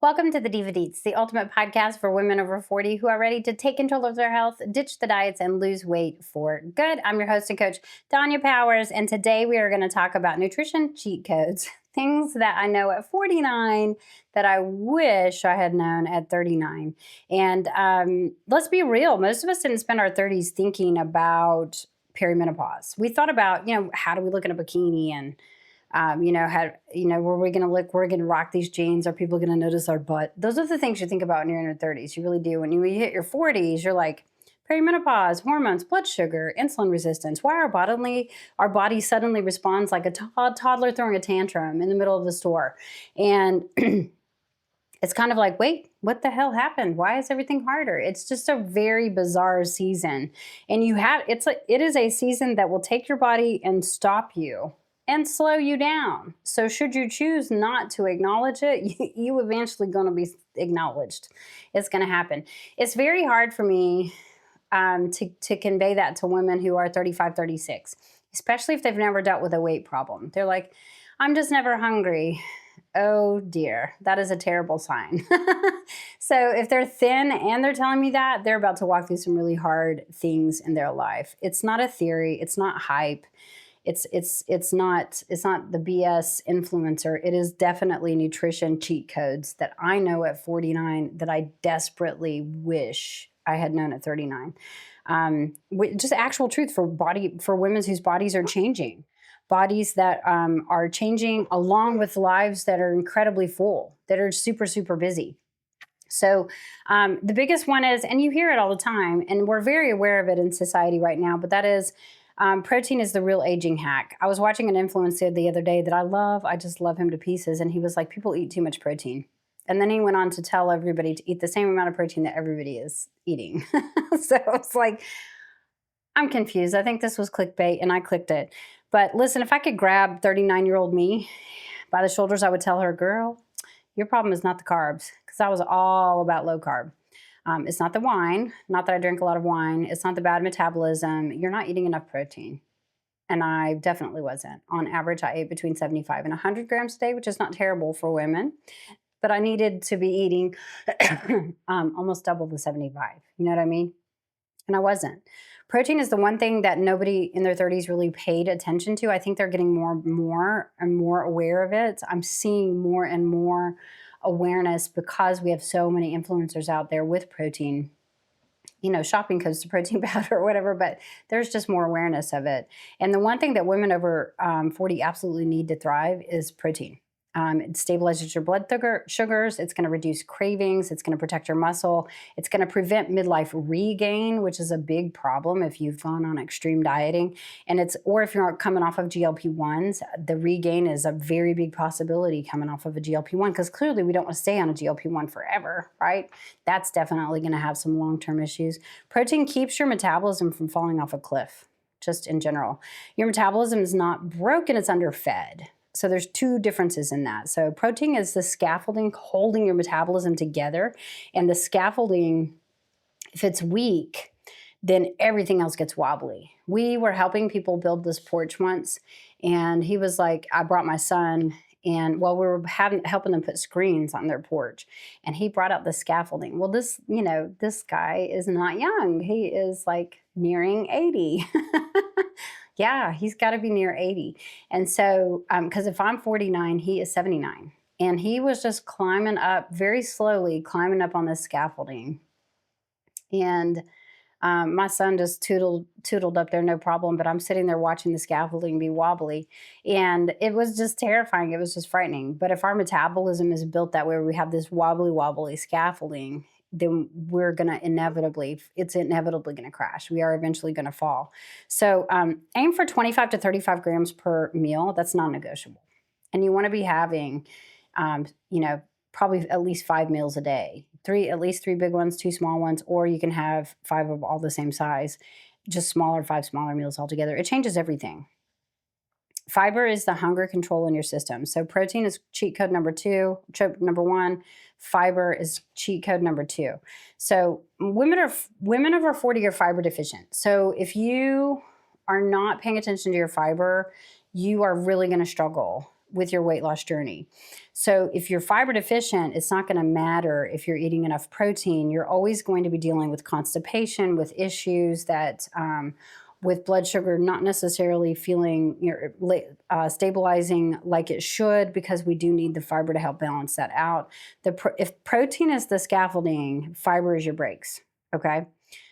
Welcome to the Diva Deets, the ultimate podcast for women over 40 who are ready to take control of their health, ditch the diets, and lose weight for good. I'm your host and coach, Danya Powers, and today we are going to talk about nutrition cheat codes, things that I know at 49 that I wish I had known at 39. And let's be real, most of us didn't spend our 30s thinking about perimenopause. We thought about, how do we look in a bikini and were we going to look, we're going to rock these jeans? Are people going to notice our butt? Those are the things you think about when you're in your 30s. You really do. When you hit your 40s, you're like, perimenopause, hormones, blood sugar, insulin resistance. Why our body suddenly responds like a toddler throwing a tantrum in the middle of the store. And it's kind of like, wait, what the hell happened? Why is everything harder? It's just a very bizarre season. And it is a season that will take your body and stop you and slow you down. So should you choose not to acknowledge it, you eventually going to be acknowledged. It's going to happen. It's very hard for me to convey that to women who are 35, 36, especially if they've never dealt with a weight problem. They're like, I'm just never hungry. Oh dear, that is a terrible sign. So if they're thin and they're telling me that, they're about to walk through some really hard things in their life. It's not a theory. It's not hype. It's not the BS influencer. It is definitely nutrition cheat codes that I know at 49 that I desperately wish I had known at 39. Just actual truth for women whose bodies are changing, bodies that are changing along with lives that are incredibly full, that are super, super busy. So the biggest one is, and you hear it all the time, and we're very aware of it in society right now, but that is protein is the real aging hack. I was watching an influencer the other day that I love. I just love him to pieces. And he was like, people eat too much protein. And then he went on to tell everybody to eat the same amount of protein that everybody is eating. So it's like, I'm confused. I think this was clickbait and I clicked it. But listen, if I could grab 39-year-old me by the shoulders, I would tell her, girl, your problem is not the carbs, because I was all about low carb. It's not the wine, not that I drink a lot of wine. It's not the bad metabolism. You're not eating enough protein. And I definitely wasn't. On average, I ate between 75 and 100 grams a day, which is not terrible for women. But I needed to be eating almost double the 75. You know what I mean? And I wasn't. Protein is the one thing that nobody in their 30s really paid attention to. I think they're getting more and more aware of it. I'm seeing more and more awareness because we have so many influencers out there with protein, shopping codes to protein powder or whatever, but there's just more awareness of it. And the one thing that women over 40 absolutely need to thrive is protein. It stabilizes your blood sugars. It's going to reduce cravings. It's going to protect your muscle. It's going to prevent midlife regain, which is a big problem if you've gone on extreme dieting. Or if you're coming off of GLP-1s, the regain is a very big possibility coming off of a GLP-1, because clearly we don't want to stay on a GLP-1 forever, right? That's definitely going to have some long-term issues. Protein keeps your metabolism from falling off a cliff, just in general. Your metabolism is not broken, it's underfed. So there's two differences in that. So protein is the scaffolding holding your metabolism together. And the scaffolding, if it's weak, then everything else gets wobbly. We were helping people build this porch once. And he was like, I brought my son, and we were helping them put screens on their porch. And he brought out the scaffolding. Well, this guy is not young. He is like nearing 80. Yeah, he's got to be near 80. And so, because if I'm 49, he is 79. And he was just climbing up, very slowly climbing up on the scaffolding. And my son just tootled up there, no problem. But I'm sitting there watching the scaffolding be wobbly. And it was just terrifying. It was just frightening. But if our metabolism is built that way, where we have this wobbly scaffolding, then it's inevitably going to crash. We are eventually going to fall. So aim for 25 to 35 grams per meal. That's non-negotiable. And you want to be having, probably at least 5 meals a day. At least three big ones, 2 small ones, or you can have 5 of all the same size, just 5 smaller meals altogether. It changes everything. Fiber is the hunger control in your system. So protein is cheat code number 1. Fiber is cheat code number 2. So women over 40 are fiber deficient. So if you are not paying attention to your fiber, you are really going to struggle with your weight loss journey. So if you're fiber deficient, it's not going to matter if you're eating enough protein. You're always going to be dealing with constipation, with issues that with blood sugar not necessarily feeling stabilizing like it should, because we do need the fiber to help balance that out. If protein is the scaffolding, fiber is your brakes, okay?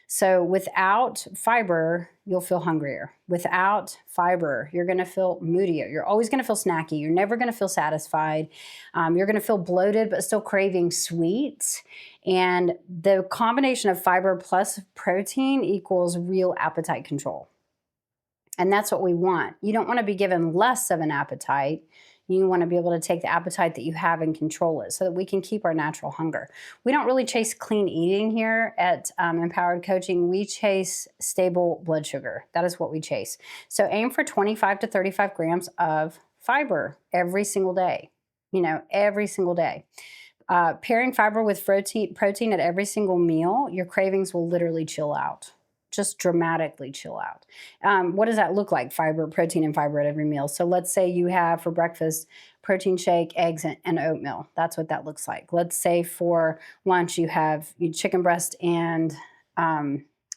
So without fiber, you'll feel hungrier. Without fiber, you're going to feel moodier. You're always going to feel snacky. You're never going to feel satisfied. You're going to feel bloated, but still craving sweets. And the combination of fiber plus protein equals real appetite control. And that's what we want. You don't want to be given less of an appetite. You want to be able to take the appetite that you have and control it so that we can keep our natural hunger. We don't really chase clean eating here at Empowered Coaching. We chase stable blood sugar. That is what we chase. So aim for 25 to 35 grams of fiber every single day, every single day. Pairing fiber with protein at every single meal, your cravings will literally chill out. Just dramatically chill out. What does that look like? Protein and fiber at every meal. So let's say you have for breakfast protein shake, eggs, and oatmeal. That's what that looks like. Let's say for lunch you have chicken breast and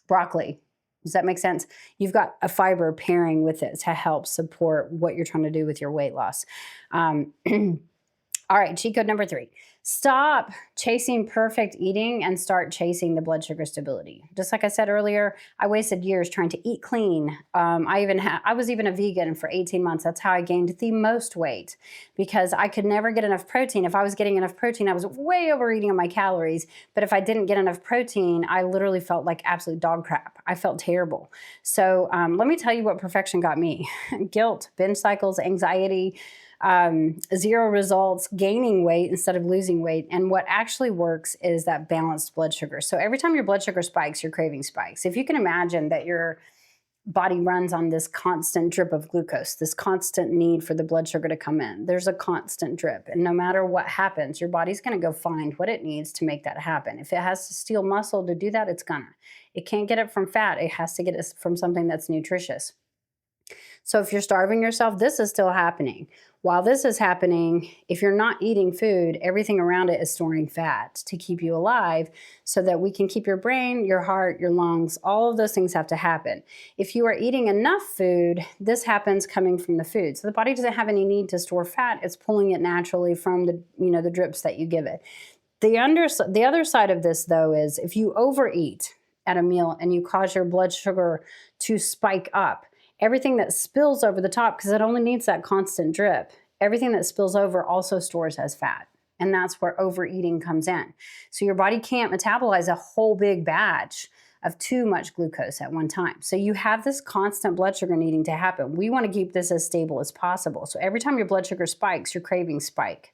broccoli. Does that make sense? You've got a fiber pairing with it to help support what you're trying to do with your weight loss. All right, cheat code number 3. Stop chasing perfect eating and start chasing the blood sugar stability. Just like I said earlier, I wasted years trying to eat clean. I was even a vegan for 18 months. That's how I gained the most weight, because I could never get enough protein. If I was getting enough protein, I was way overeating on my calories. But if I didn't get enough protein, I literally felt like absolute dog crap. I felt terrible. So let me tell you what perfection got me. Guilt, binge cycles, anxiety, zero results, gaining weight instead of losing weight. And what actually works is that balanced blood sugar. So every time your blood sugar spikes, your craving spikes. If you can imagine that your body runs on this constant drip of glucose, this constant need for the blood sugar to come in. There's a constant drip. And no matter what happens, your body's going to go find what it needs to make that happen. If it has to steal muscle to do that, it's gonna. It can't get it from fat. It has to get it from something that's nutritious. So if you're starving yourself, this is still happening. While this is happening, if you're not eating food, everything around it is storing fat to keep you alive so that we can keep your brain, your heart, your lungs, all of those things have to happen. If you are eating enough food, this happens coming from the food. So the body doesn't have any need to store fat. It's pulling it naturally from the drips that you give it. The other side of this, though, is if you overeat at a meal and you cause your blood sugar to spike up, everything that spills over the top, because it only needs that constant drip, everything that spills over also stores as fat. And that's where overeating comes in. So your body can't metabolize a whole big batch of too much glucose at one time. So you have this constant blood sugar needing to happen. We want to keep this as stable as possible. So every time your blood sugar spikes, your cravings spike.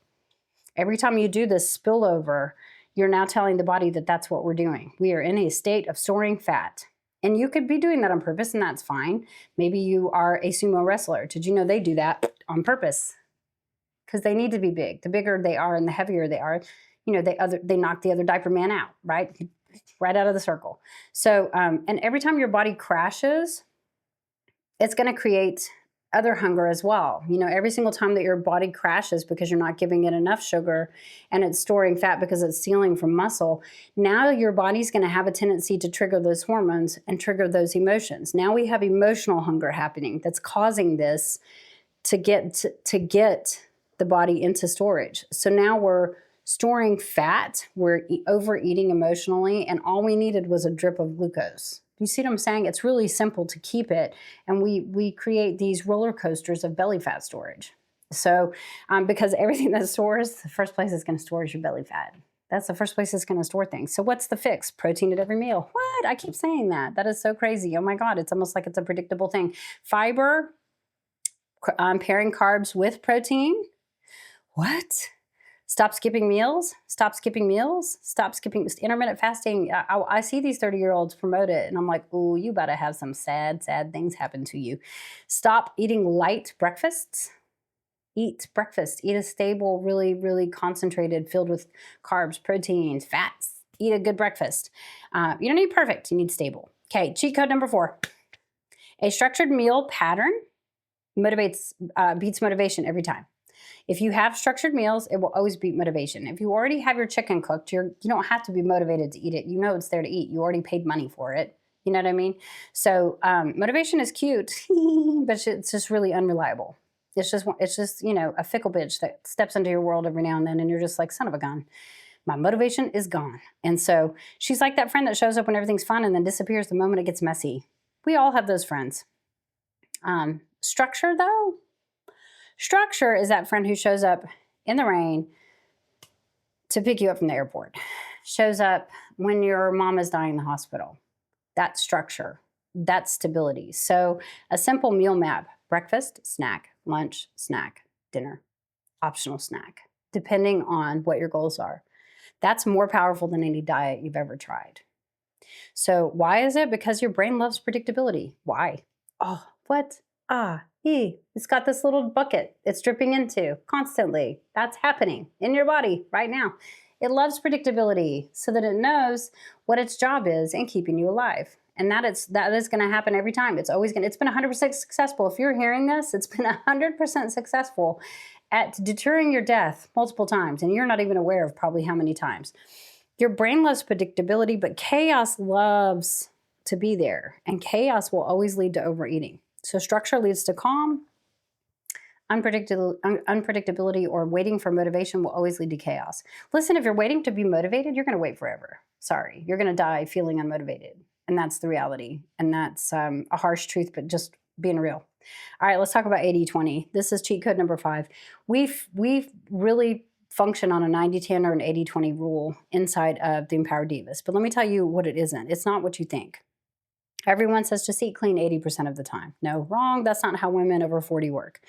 Every time you do this spillover, you're now telling the body that that's what we're doing. We are in a state of storing fat. And you could be doing that on purpose, and that's fine. Maybe you are a sumo wrestler. Did you know they do that on purpose? Because they need to be big. The bigger they are and the heavier they are, they knock the other diaper man out, right? Right out of the circle. So, and every time your body crashes, it's going to create other hunger as well. Every single time that your body crashes because you're not giving it enough sugar and it's storing fat because it's stealing from muscle, now your body's going to have a tendency to trigger those hormones and trigger those emotions. Now we have emotional hunger happening that's causing this to get the body into storage. So now we're storing fat, we're overeating emotionally, and all we needed was a drip of glucose. You see what I'm saying? It's really simple to keep it, and we create these roller coasters of belly fat storage. So because everything that stores, the first place it's going to store is your belly fat. That's the first place it's going to store things. So what's the fix? Protein at every meal. What? I keep saying that. That is so crazy. Oh my God, it's almost like it's a predictable thing. Fiber, pairing carbs with protein. What? Stop skipping meals. Stop skipping meals. Stop skipping intermittent fasting. I see these 30-year-olds promote it, and I'm like, oh, you better have some sad, sad things happen to you. Stop eating light breakfasts. Eat breakfast. Eat a stable, really, really concentrated, filled with carbs, proteins, fats. Eat a good breakfast. You don't need perfect. You need stable. Okay, cheat code number 4. A structured meal pattern beats motivation every time. If you have structured meals, it will always beat motivation. If you already have your chicken cooked, you don't have to be motivated to eat it. You know it's there to eat. You already paid money for it. You know what I mean? So motivation is cute, but it's just really unreliable. It's just a fickle bitch that steps into your world every now and then, and you're just like, son of a gun. My motivation is gone. And so she's like that friend that shows up when everything's fun and then disappears the moment it gets messy. We all have those friends. Structure, though. Structure is that friend who shows up in the rain to pick you up from the airport. Shows up when your mom is dying in the hospital. That's structure. That's stability. So a simple meal map: breakfast, snack, lunch, snack, dinner, optional snack, depending on what your goals are. That's more powerful than any diet you've ever tried. So why is it? Because your brain loves predictability. Why? Oh, what? It's got this little bucket it's dripping into constantly. That's happening in your body right now. It loves predictability so that it knows what its job is in keeping you alive. And that is going to happen every time. It's been 100% successful. If you're hearing this, it's been 100% successful at deterring your death multiple times. And you're not even aware of probably how many times. Your brain loves predictability, but chaos loves to be there. And chaos will always lead to overeating. So structure leads to calm. Unpredictability or waiting for motivation will always lead to chaos. Listen, if you're waiting to be motivated, you're going to wait forever. Sorry, you're going to die feeling unmotivated. And that's the reality. And that's a harsh truth, but just being real. All right, let's talk about 80-20. This is cheat code number 5. We've really function on a 90-10 or an 80-20 rule inside of the Empowered Divas. But let me tell you what it isn't. It's not what you think. Everyone says just eat clean 80% of the time. No, wrong. That's not how women over 40 work.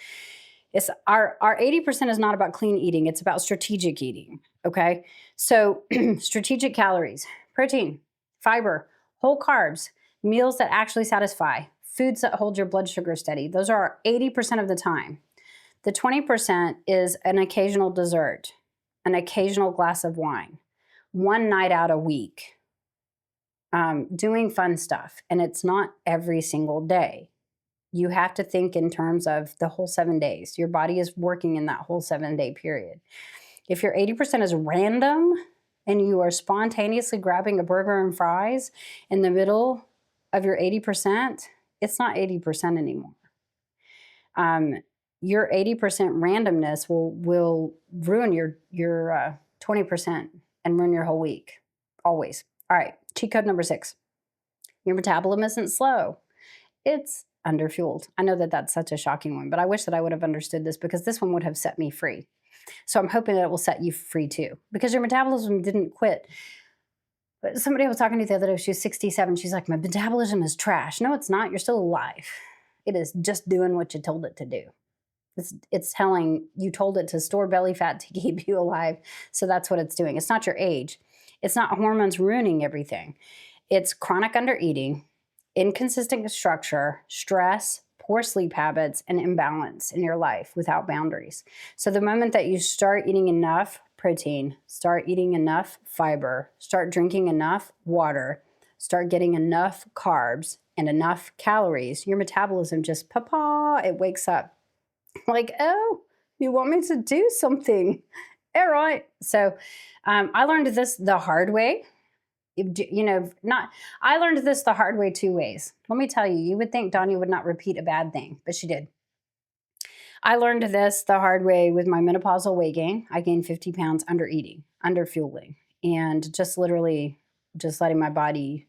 It's our 80% is not about clean eating. It's about strategic eating. Okay. So strategic calories, protein, fiber, whole carbs, meals that actually satisfy, foods that hold your blood sugar steady. Those are our 80% of the time. The 20% is an occasional dessert, an occasional glass of wine, one night out a week, doing fun stuff. And it's not every single day. You have to think in terms of the whole 7 days. Your body is working in that whole 7-day period. If your 80% is random and you are spontaneously grabbing a burger and fries in the middle of your 80%, it's not 80% anymore. Your 80% randomness will ruin your 20% and ruin your whole week. Always. All right, cheat code number 6. Your metabolism isn't slow. It's underfueled. I know that that's such a shocking one, but I wish that I would have understood this because this one would have set me free. So I'm hoping that it will set you free too, because your metabolism didn't quit. But somebody I was talking to the other day, she was 67. She's like, my metabolism is trash. No, it's not. You're still alive. It is just doing what you told it to do. It's telling you told it to store belly fat to keep you alive. So that's what it's doing. It's not your age. It's not hormones ruining everything. It's chronic undereating, inconsistent structure, stress, poor sleep habits, and imbalance in your life without boundaries. So the moment that you start eating enough protein, start eating enough fiber, start drinking enough water, start getting enough carbs and enough calories, your metabolism just it wakes up. Like, oh, you want me to do something. All right. So I learned this the hard way. I learned this the hard way 2 ways. Let me tell you, you would think Danya would not repeat a bad thing, but she did. I learned this the hard way with my menopausal weight gain. I gained 50 pounds under eating, under fueling, and just literally just letting my body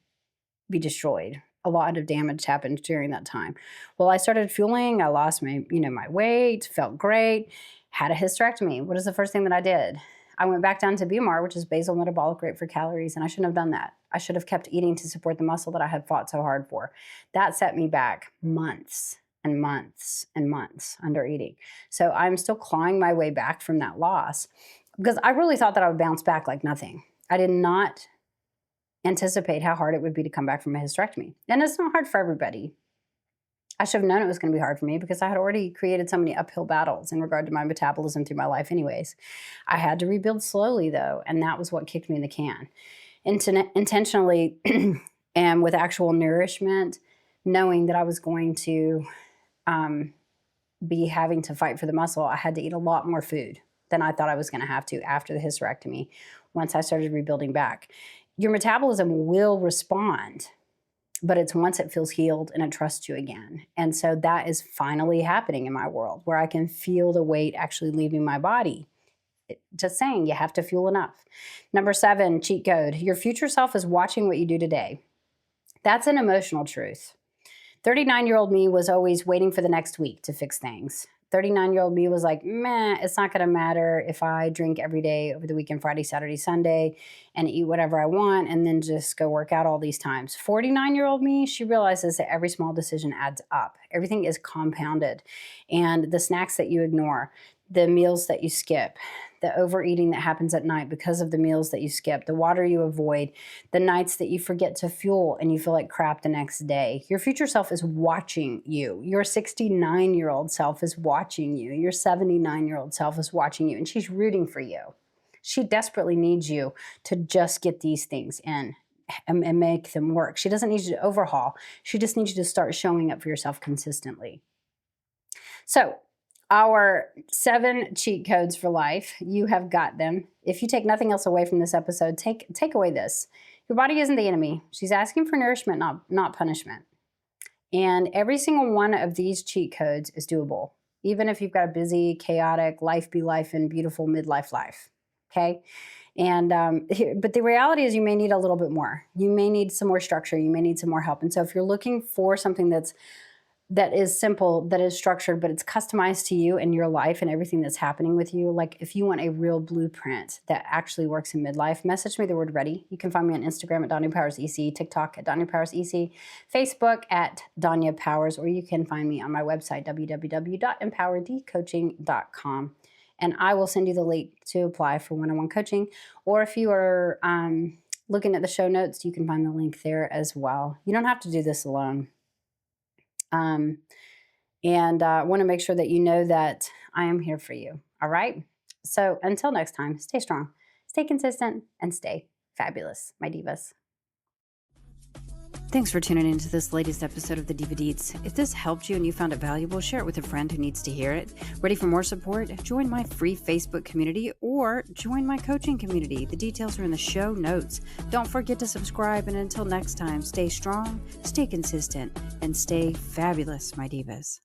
be destroyed. A lot of damage happened during that time. Well, I started fueling. I lost my weight, felt great, had a hysterectomy. What is the first thing that I did? I went back down to BMR, which is basal metabolic rate for calories, and I shouldn't have done that. I should have kept eating to support the muscle that I had fought so hard for. That set me back months and months and months under eating. So I'm still clawing my way back from that loss because I really thought that I would bounce back like nothing. I did not anticipate how hard it would be to come back from a hysterectomy. And it's not hard for everybody. I should have known it was going to be hard for me because I had already created so many uphill battles in regard to my metabolism through my life anyways. I had to rebuild slowly though, and that was what kicked me in the can. Intentionally and with actual nourishment, knowing that I was going to be having to fight for the muscle, I had to eat a lot more food than I thought I was going to have to after the hysterectomy once I started rebuilding back. Your metabolism will respond, but it's once it feels healed and it trusts you again. And so that is finally happening in my world where I can feel the weight actually leaving my body. Just saying, you have to fuel enough. Number 7, cheat code. Your future self is watching what you do today. That's an emotional truth. 39-year-old me was always waiting for the next week to fix things. 39-year-old me was like, meh, it's not going to matter if I drink every day over the weekend, Friday, Saturday, Sunday, and eat whatever I want, and then just go work out all these times. 49-year-old me, she realizes that every small decision adds up. Everything is compounded. And the snacks that you ignore, the meals that you skip, the overeating that happens at night because of the meals that you skip, the water you avoid, the nights that you forget to fuel and you feel like crap the next day. Your future self is watching you. Your 69-year-old self is watching you. Your 79-year-old self is watching you, and she's rooting for you. She desperately needs you to just get these things in and make them work. She doesn't need you to overhaul. She just needs you to start showing up for yourself consistently. So, our 7 cheat codes for life, you have got them. If you take nothing else away from this episode, take away this. Your body isn't the enemy. She's asking for nourishment, not punishment. And every single one of these cheat codes is doable, even if you've got a busy, chaotic, life be life and beautiful midlife life. Okay? And but the reality is you may need a little bit more. You may need some more structure. You may need some more help. And so if you're looking for something that is simple, that is structured, but it's customized to you and your life and everything that's happening with you. Like if you want a real blueprint that actually works in midlife, message me the word ready. You can find me on Instagram at Danya Powers EC, TikTok at Danya Powers EC, Facebook at Danya Powers, or you can find me on my website, www.empowerdcoaching.com. And I will send you the link to apply for one-on-one coaching. Or if you are looking at the show notes, you can find the link there as well. You don't have to do this alone. And I want to make sure that you know that I am here for you. All right. So until next time, stay strong, stay consistent, and stay fabulous, my divas. Thanks for tuning into this latest episode of the Diva Deets. If this helped you and you found it valuable, share it with a friend who needs to hear it. Ready for more support? Join my free Facebook community or join my coaching community. The details are in the show notes. Don't forget to subscribe, and until next time, stay strong, stay consistent, and stay fabulous, my divas.